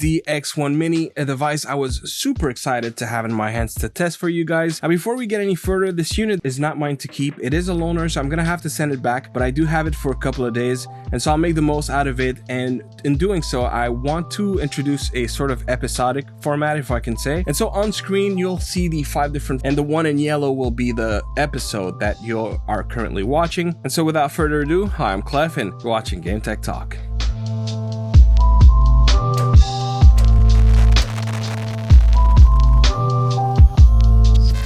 the X1 Mini, a device I was super excited to have in my hands to test for you guys. Now, before we get any further, this unit is not mine to keep. It is a loaner, so I'm gonna have to send it back, but I do have it for a couple of days, and so I'll make the most out of it. And in doing so, I want to introduce a sort of episodic format, if I can say. And so on screen, you'll see the 5 different, and the one in yellow will be the episode that you are currently watching. And so without further ado, hi, I'm Clef, and you're watching Game Tech Talk.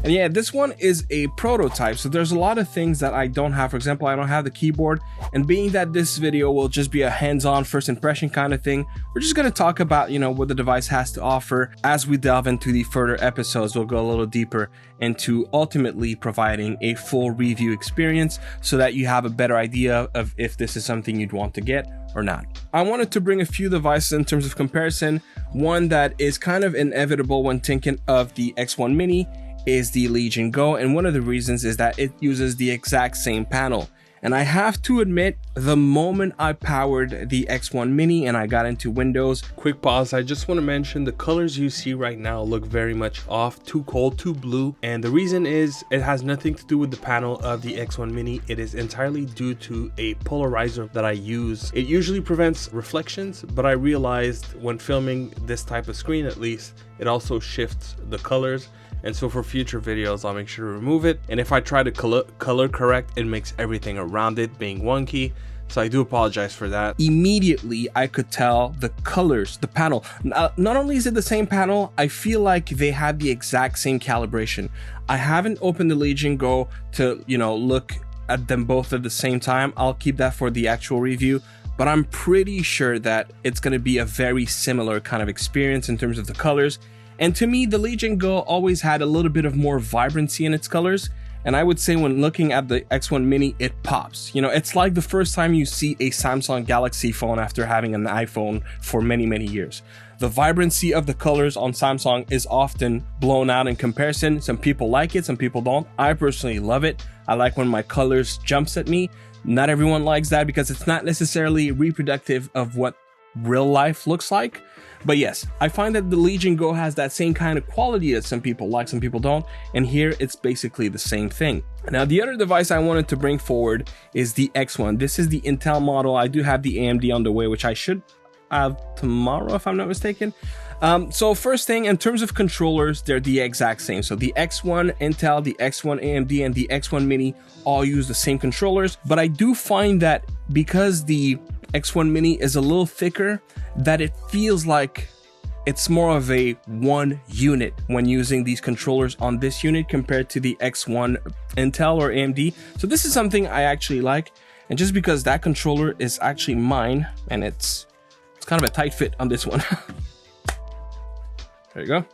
And yeah, this one is a prototype, so there's a lot of things that I don't have. For example, I don't have the keyboard, and being that this video will just be a hands-on first impression kind of thing, we're just going to talk about, what the device has to offer. As we delve into the further episodes, we'll go a little deeper into ultimately providing a full review experience so that you have a better idea of if this is something you'd want to get or not. I wanted to bring a few devices in terms of comparison. One that is kind of inevitable when thinking of the X1 Mini is the Legion Go, and one of the reasons is that it uses the exact same panel. And I have to admit, the moment I powered the X1 Mini and I got into Windows, quick pause, I just want to mention the colors you see right now look very much off, too cold, too blue. And the reason is it has nothing to do with the panel of the X1 Mini. It is entirely due to a polarizer that I use. It usually prevents reflections, but I realized when filming this type of screen, at least, it also shifts the colors. And so for future videos, I'll make sure to remove it. And if I try to color correct, it makes everything around it being wonky. So I do apologize for that. Immediately, I could tell the colors, the panel. Not only is it the same panel, I feel like they had the exact same calibration. I haven't opened the Legion Go to, look at them both at the same time. I'll keep that for the actual review. But I'm pretty sure that it's going to be a very similar kind of experience in terms of the colors. And to me, the Legion Go always had a little bit of more vibrancy in its colors. And I would say when looking at the X1 Mini, it pops. It's like the first time you see a Samsung Galaxy phone after having an iPhone for many, many years. The vibrancy of the colors on Samsung is often blown out in comparison. Some people like it, some people don't. I personally love it. I like when my colors jumps at me. Not everyone likes that because it's not necessarily reproductive of what real life looks like. But yes, I find that the Legion Go has that same kind of quality that some people like, some people don't. And here it's basically the same thing. Now, the other device I wanted to bring forward is the X1. This is the Intel model. I do have the AMD on the way, which I should have tomorrow if I'm not mistaken. So first thing, in terms of controllers, they're the exact same. So the X1 Intel, the X1 AMD, and the X1 Mini all use the same controllers. But I do find that because the X1 Mini is a little thicker, that it feels like it's more of a one unit when using these controllers on this unit compared to the X1 Intel or AMD. So this is something I actually like. And just because that controller is actually mine, and it's kind of a tight fit on this one. There you go.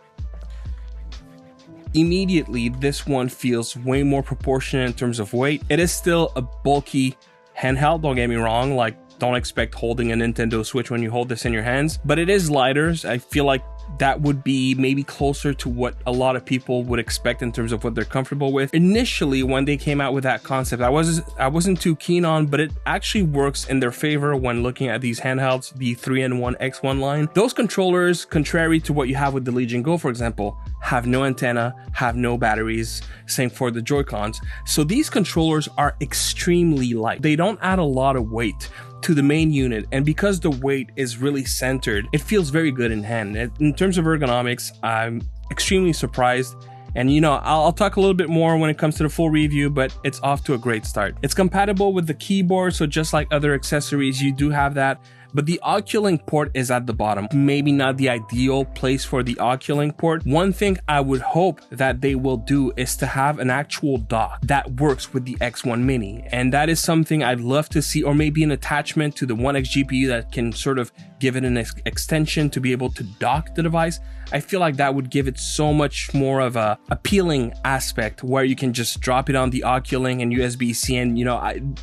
Immediately, this one feels way more proportionate in terms of weight. It is still a bulky handheld, don't get me wrong. Like, don't expect holding a Nintendo Switch when you hold this in your hands, but it is lighter. I feel like that would be maybe closer to what a lot of people would expect in terms of what they're comfortable with. Initially, when they came out with that concept, I wasn't too keen on, but it actually works in their favor when looking at these handhelds, the 3-in-1 X1 line. Those controllers, contrary to what you have with the Legion Go, for example, have no antenna, have no batteries, same for the Joy-Cons. So these controllers are extremely light. They don't add a lot of weight to the main unit, and because the weight is really centered, it feels very good in hand. In terms of ergonomics, I'm extremely surprised. And I'll talk a little bit more when it comes to the full review, but it's off to a great start. It's compatible with the keyboard, so just like other accessories, you do have that. But the Oculink port is at the bottom. Maybe not the ideal place for the Oculink port. One thing I would hope that they will do is to have an actual dock that works with the X1 Mini. And that is something I'd love to see, or maybe an attachment to the One X GPU that can sort of give it an extension to be able to dock the device. I feel like that would give it so much more of a appealing aspect where you can just drop it on the Oculink and USB-C, and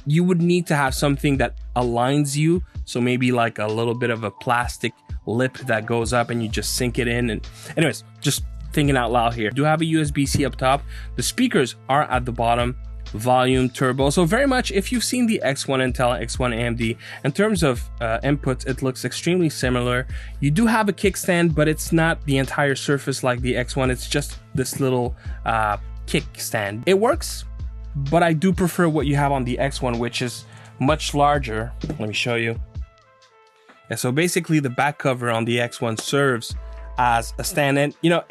you would need to have something that aligns you. So maybe like a little bit of a plastic lip that goes up and you just sink it in. And anyways, just thinking out loud here. Do have a USB-C up top. The speakers are at the bottom. volume, turbo. So very much, if you've seen the X1 Intel, X1 AMD, in terms of inputs, it looks extremely similar. You do have a kickstand, but it's not the entire surface like the X1. It's just this little kickstand. It works, but I do prefer what you have on the X1, which is much larger. Let me show you. Yeah, so basically the back cover on the X1 serves as a stand, and you know,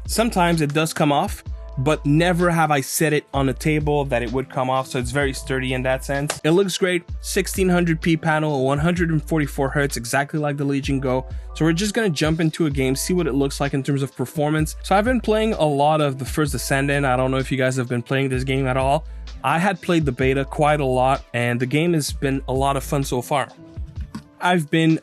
sometimes it does come off, but never have I set it on a table that it would come off, so it's very sturdy in that sense. It looks great, 1600p panel, 144 Hz, exactly like the Legion Go. So we're just gonna jump into a game, see what it looks like in terms of performance. So I've been playing a lot of the First Descendant. I don't know if you guys have been playing this game at all. I had played the beta quite a lot, and the game has been a lot of fun so far. I've been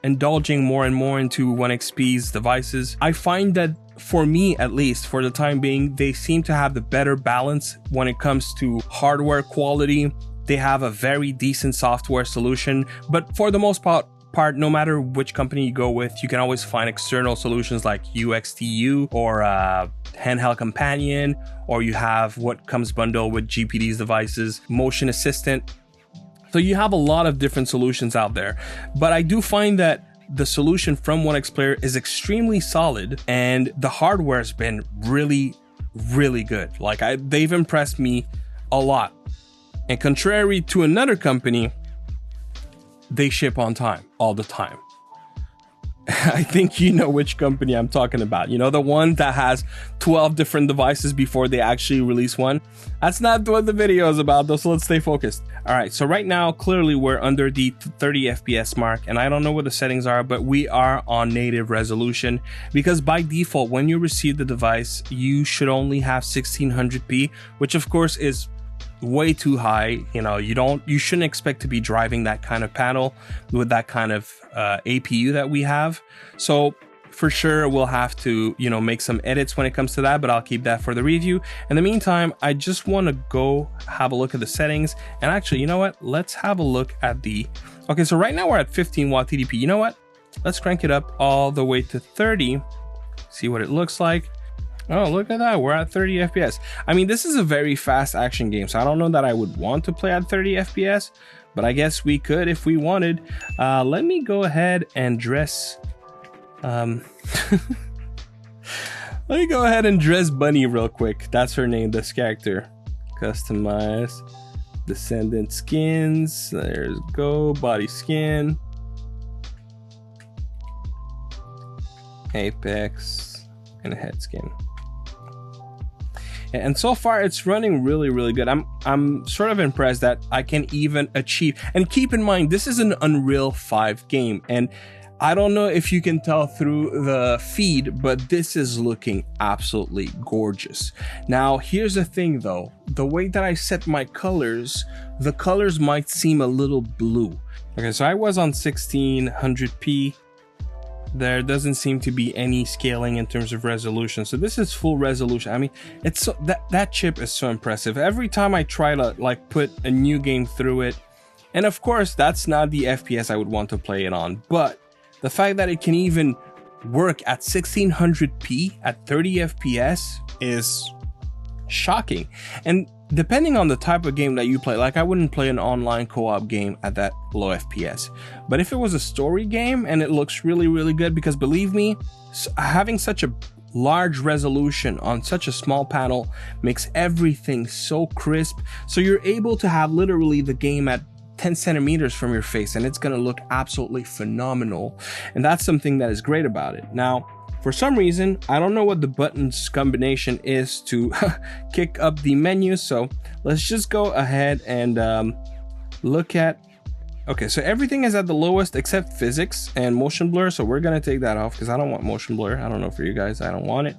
indulging more and more into OneXP's devices. I find that, for me at least, for the time being, they seem to have the better balance when it comes to hardware quality. They have a very decent software solution, but for the most part, no matter which company you go with, you can always find external solutions like UXTU or Handheld Companion, or you have what comes bundled with GPD's devices, Motion Assistant. So you have a lot of different solutions out there, but I do find that the solution from OneXPlayer is extremely solid, and the hardware has been really, really good. Like they've impressed me a lot. And contrary to another company, they ship on time all the time. I think you know which company I'm talking about. You know, the one that has 12 different devices before they actually release one. That's not what the video is about though, so let's stay focused. All right, so right now, clearly we're under the 30 FPS mark, and I don't know what the settings are, but we are on native resolution, because by default, when you receive the device, you should only have 1600p, which of course is way too high. You know, you shouldn't expect to be driving that kind of panel with that kind of APU that we have. So for sure we'll have to, you know, make some edits when it comes to that, but I'll keep that for the review. In the meantime, I just want to go have a look at the settings, and actually, you know what, let's have a look at the, okay, so right now we're at 15 watt TDP. You know what, let's crank it up all the way to 30, see what it looks like. Oh, look at that, we're at 30 FPS. I mean, this is a very fast action game, so I don't know that I would want to play at 30 FPS, but I guess we could if we wanted. Let me go ahead and dress let me go ahead and dress Bunny real quick. That's her name, this character. Customize Descendant skins. There's go, body skin, Apex, and a head skin. And so far it's running really, really good. I'm sort of impressed that I can even achieve, and keep in mind, this is an Unreal 5 game, and I don't know if you can tell through the feed, but this is looking absolutely gorgeous. Now, here's the thing though, the way that I set my colors, the colors might seem a little blue. Okay, so I was on 1600p. There doesn't seem to be any scaling in terms of resolution, so this is full resolution. I mean, it's so, that chip is so impressive. Every time I try to like put a new game through it, and of course that's not the FPS I would want to play it on, but the fact that it can even work at 1600p at 30 FPS is shocking. And depending on the type of game that you play, like I wouldn't play an online co-op game at that low FPS, but if it was a story game and it looks really, really good, because believe me, having such a large resolution on such a small panel makes everything so crisp, so you're able to have literally the game at 10 centimeters from your face, and it's gonna look absolutely phenomenal. And that's something that is great about it. Now, for some reason, I don't know what the buttons combination is to kick up the menu, so let's just go ahead and look at, okay, so everything is at the lowest except physics and motion blur, so we're gonna take that off because I don't want motion blur. I don't know for you guys, I don't want it.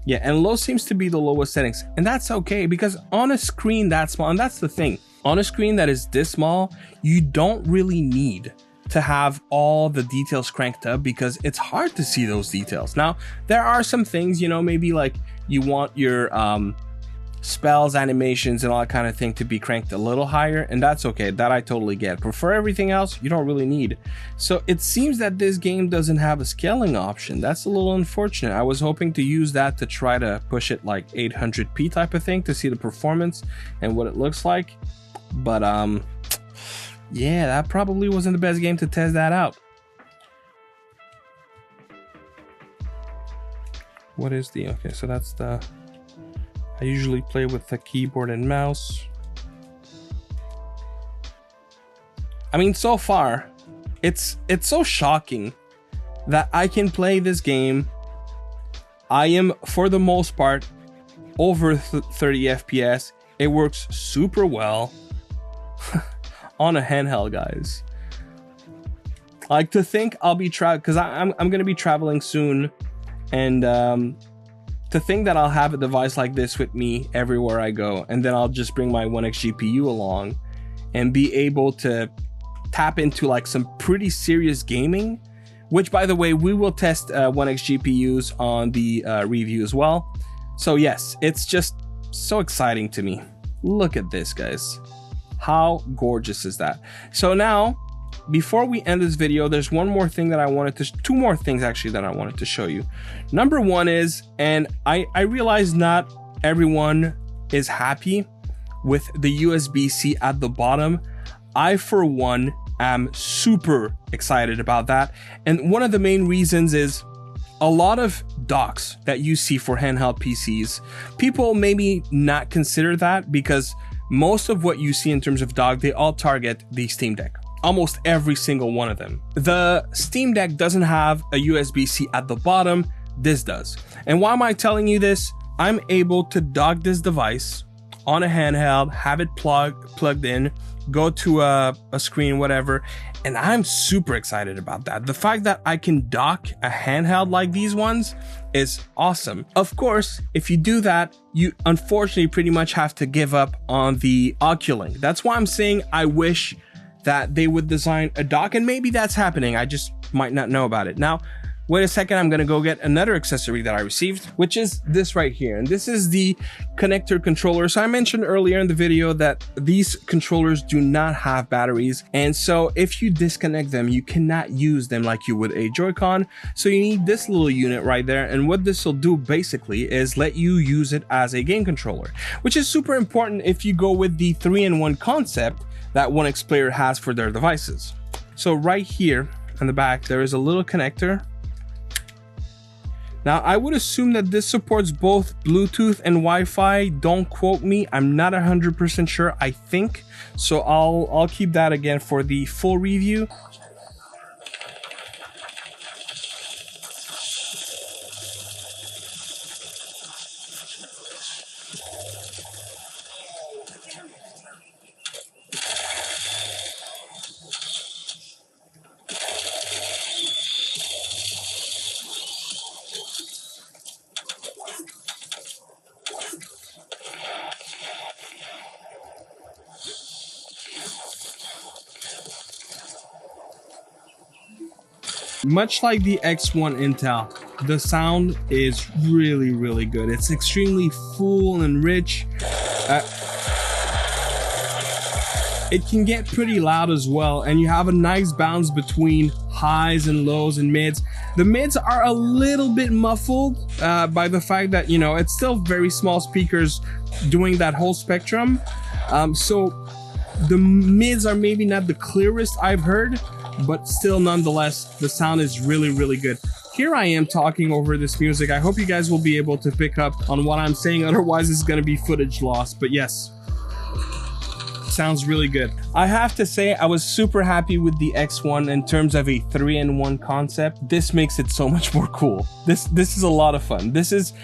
Yeah, and low seems to be the lowest settings, and that's okay, because on a screen that small, and that's the thing, on a screen that is this small, you don't really need to have all the details cranked up, because it's hard to see those details. Now, there are some things, you know, maybe like you want your spells, animations, and all that kind of thing to be cranked a little higher, and that's okay. That I totally get. But for everything else, you don't really need. So it seems that this game doesn't have a scaling option. That's a little unfortunate. I was hoping to use that to try to push it like 800p type of thing to see the performance and what it looks like. But yeah, that probably wasn't the best game to test that out. What is the, okay, so that's the, I usually play with the keyboard and mouse. I mean, so far, it's so shocking that I can play this game. I am, for the most part, over 30 FPS. It works super well on a handheld, guys. Like, to think I'll be because I'm gonna be traveling soon. And to think that I'll have a device like this with me everywhere I go, and then I'll just bring my One X GPU along and be able to tap into like some pretty serious gaming, which, by the way, we will test One X GPUs on the review as well. So yes, it's just so exciting to me. Look at this, guys. How gorgeous is that? So now, before we end this video, there's one more thing that I wanted to, two more things actually that I wanted to show you. Number one is, and I realize not everyone is happy with the USB-C at the bottom. I, for one, am super excited about that. And one of the main reasons is a lot of docks that you see for handheld PCs, people maybe not consider that because most of what you see in terms of dock, they all target the Steam Deck. Almost every single one of them. The Steam Deck doesn't have a USB-C at the bottom. This does. And why am I telling you this? I'm able to dock this device on a handheld, have it plugged in, go to a screen, whatever. And I'm super excited about that. The fact that I can dock a handheld like these ones is awesome. Of course, if you do that, you unfortunately pretty much have to give up on the Oculink. That's why I'm saying I wish that they would design a dock, and maybe that's happening. I just might not know about it. Now, wait a second, I'm gonna go get another accessory that I received, which is this right here. And this is the connector controller. So I mentioned earlier in the video that these controllers do not have batteries. And so if you disconnect them, you cannot use them like you would a Joy-Con. So you need this little unit right there. And what this will do basically is let you use it as a game controller, which is super important if you go with the 3-in-1 concept that OneXPlayer has for their devices. So right here on the back, there is a little connector. Now, I would assume that this supports both Bluetooth and Wi-Fi. Don't quote me, I'm not 100% sure, I think. So I'll keep that again for the full review. Much like the X1 Intel, the sound is really, really good. It's extremely full and rich. It can get pretty loud as well, and you have a nice balance between highs and lows and mids. The mids are a little bit muffled by the fact that, you know, it's still very small speakers doing that whole spectrum. So the mids are maybe not the clearest I've heard, but still, nonetheless, the sound is really, really good. Here I am talking over this music. I hope you guys will be able to pick up on what I'm saying. Otherwise, it's going to be footage loss. But yes, sounds really good. I have to say, I was super happy with the X1 in terms of a 3-in-1 concept. This makes it so much more cool. This is a lot of fun. This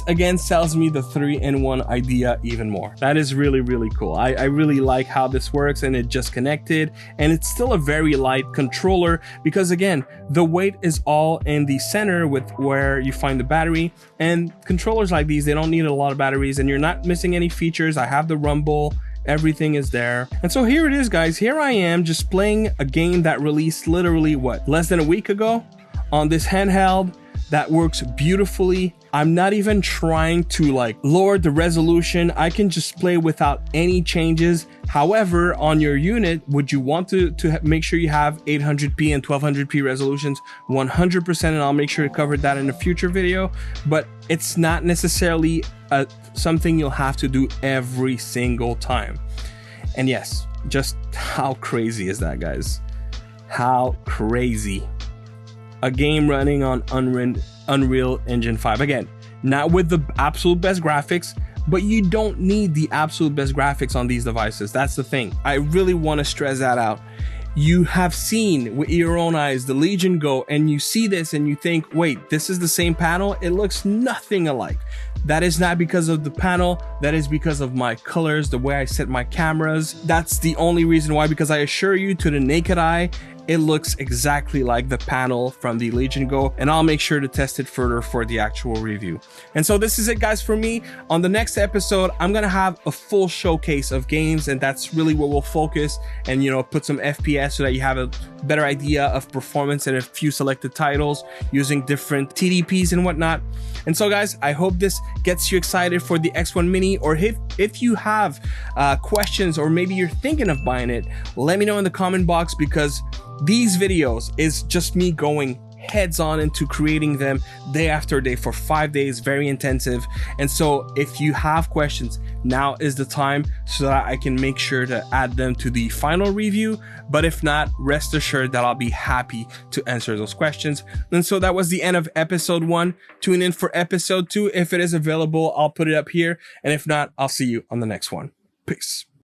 again sells me the 3-in-1 idea even more. That is really, really cool. I really like how this works, and it just connected, and it's still a very light controller because, again, the weight is all in the center with where you find the battery, and controllers like these, they don't need a lot of batteries, and you're not missing any features. I have the rumble. Everything is there. And so here it is, guys. Here I am just playing a game that released literally, what, less than a week ago on this handheld. that works beautifully. I'm not even trying to like lower the resolution. I can just play without any changes. However, on your unit, would you want to make sure you have 800p and 1200p resolutions? 100%, and I'll make sure to cover that in a future video. But it's not necessarily something you'll have to do every single time. And yes, just how crazy is that, guys? How crazy. A game running on Unreal Engine 5. Again, not with the absolute best graphics, but you don't need the absolute best graphics on these devices. That's the thing. I really want to stress that out. You have seen with your own eyes the Legion Go, and you see this and you think, wait, this is the same panel? It looks nothing alike. That is not because of the panel. That is because of my colors, the way I set my cameras. That's the only reason why, because I assure you, to the naked eye, it looks exactly like the panel from the Legion Go, and I'll make sure to test it further for the actual review. And so this is it, guys, for me. On the next episode, I'm gonna have a full showcase of games, and that's really where we'll focus and, you know, put some FPS so that you have a better idea of performance and a few selected titles using different TDPs and whatnot. And so, guys, I hope this gets you excited for the X1 Mini, or if you have questions, or maybe you're thinking of buying it, let me know in the comment box, because these videos is just me going heads on into creating them day after day for 5 days, very intensive. And so if you have questions, now is the time, so that I can make sure to add them to the final review. But if not, rest assured that I'll be happy to answer those questions. And so that was the end of episode 1. Tune in for episode 2. If it is available, I'll put it up here. And if not, I'll see you on the next one. Peace.